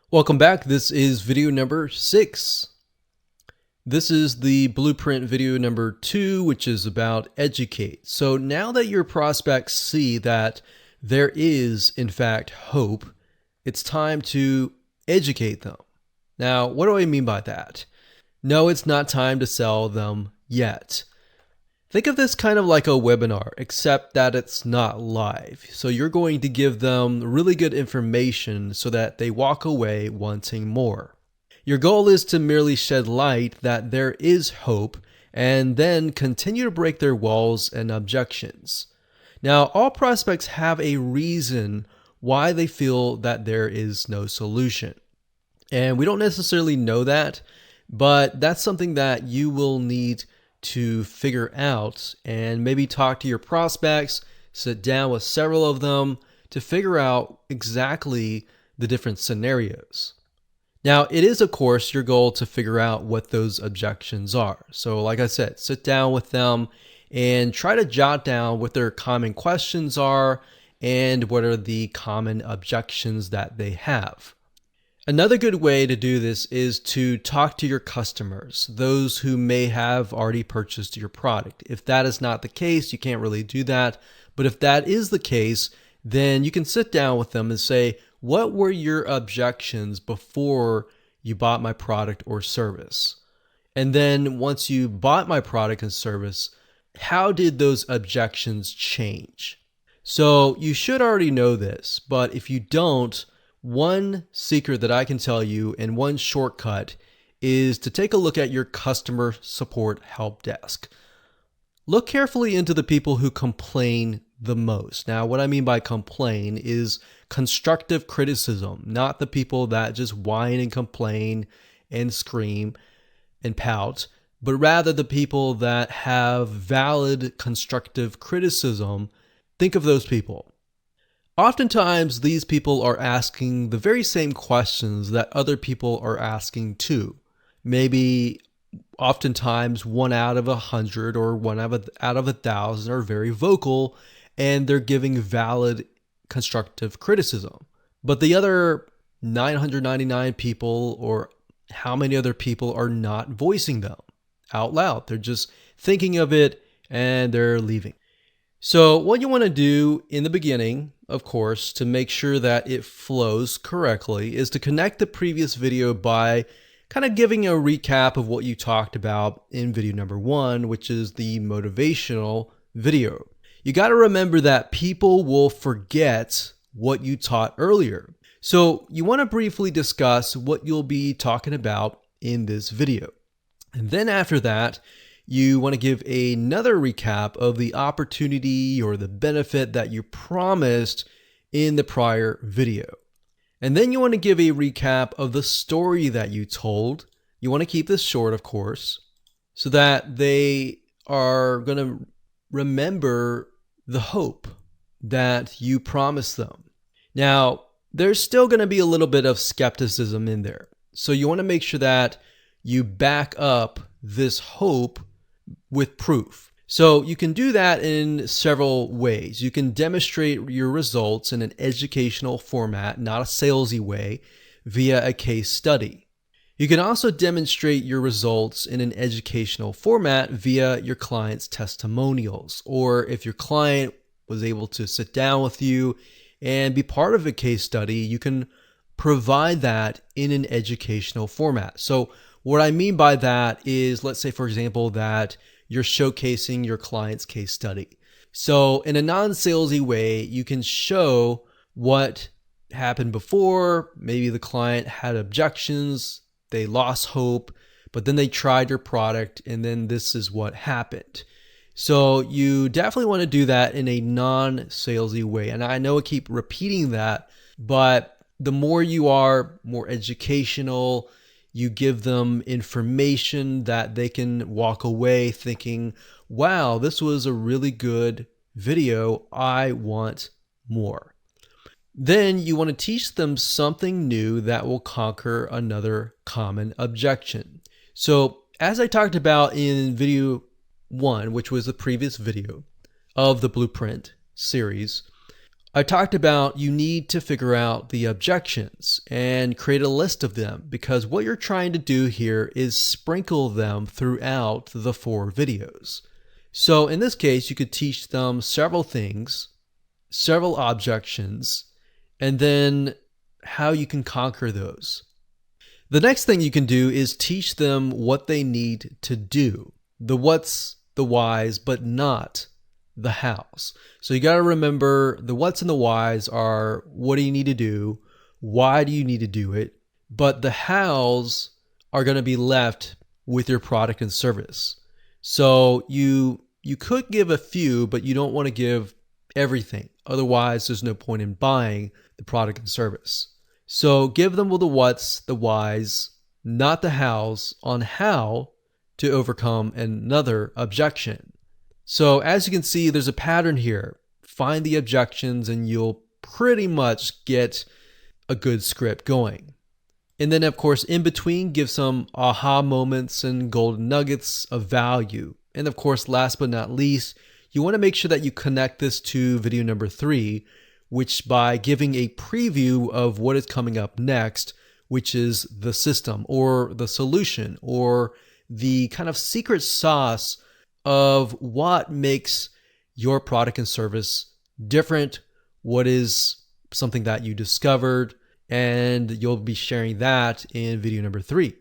Welcome back. This is video number 6. This is the blueprint video number 2, which is about educate. So now that your prospects see that there is, in fact, hope, it's time to educate them. Now, what do I mean by that? No, it's not time to sell them yet. Think of this kind of like a webinar, except that it's not live. So you're going to give them really good information so that they walk away wanting more. Your goal is to merely shed light that there is hope and then continue to break their walls and objections. Now, all prospects have a reason why they feel that there is no solution. And we don't necessarily know that, but that's something that you will need to figure out and maybe talk to your prospects, sit down with several of them to figure out exactly the different scenarios. Now, it is, of course, your goal to figure out what those objections are. So like I said, sit down with them and try to jot down what their common questions are and what are the common objections that they have. Another good way to do this is to talk to your customers, those who may have already purchased your product. If that is not the case, you can't really do that. But if that is the case, then you can sit down with them and say, what were your objections before you bought my product or service? And then once you bought my product and service, how did those objections change? So you should already know this, but if you don't, one secret that I can tell you and one shortcut is to take a look at your customer support help desk. Look carefully into the people who complain the most. Now, what I mean by complain is constructive criticism, not the people that just whine and complain and scream and pout, but rather the people that have valid constructive criticism. Think of those people. Oftentimes, these people are asking the very same questions that other people are asking too. Maybe oftentimes 1 out of 100 or 1 out of 1,000 are very vocal and they're giving valid constructive criticism. But the other 999 people, or how many other people, are not voicing them out loud. They're just thinking of it and they're leaving. So what you want to do in the beginning, of course, to make sure that it flows correctly, is to connect the previous video by kind of giving a recap of what you talked about in video number 1, which is the motivational video. You got to remember that people will forget what you taught earlier. So you want to briefly discuss what you'll be talking about in this video. And then after that, you want to give another recap of the opportunity or the benefit that you promised in the prior video. And then you want to give a recap of the story that you told. You want to keep this short, of course, so that they are going to remember the hope that you promised them. Now, there's still going to be a little bit of skepticism in there. So you want to make sure that you back up this hope with proof. So you can do that in several ways. You can demonstrate your results in an educational format, not a salesy way, via a case study. You can also demonstrate your results in an educational format via your client's testimonials, or if your client was able to sit down with you and be part of a case study, you can provide that in an educational format. So what I mean by that is, let's say, for example, that you're showcasing your client's case study. So in a non-salesy way, you can show what happened before. Maybe the client had objections, they lost hope, but then they tried your product and then this is what happened. So you definitely want to do that in a non-salesy way. And I know I keep repeating that, but the more you are more educational, you give them information that they can walk away thinking, wow, this was a really good video. I want more. Then you want to teach them something new that will conquer another common objection. So as I talked about in video 1, which was the previous video of the Blueprint series, I talked about you need to figure out the objections and create a list of them, because what you're trying to do here is sprinkle them throughout the 4 videos. So in this case, you could teach them several things, several objections, and then how you can conquer those. The next thing you can do is teach them what they need to do. The what's, the whys, but not the hows. So you got to remember the what's and the whys are what do you need to do? Why do you need to do it? But the hows are going to be left with your product and service. So you could give a few, but you don't want to give everything. Otherwise, there's no point in buying the product and service. So give them the what's, the whys, not the hows, on how to overcome another objection. So as you can see, there's a pattern here. Find the objections and you'll pretty much get a good script going. And then of course, in between, give some aha moments and golden nuggets of value. And of course, last but not least, you want to make sure that you connect this to video number 3, which by giving a preview of what is coming up next, which is the system or the solution or the kind of secret sauce of what makes your product and service different, what is something that you discovered, and you'll be sharing that in video number 3.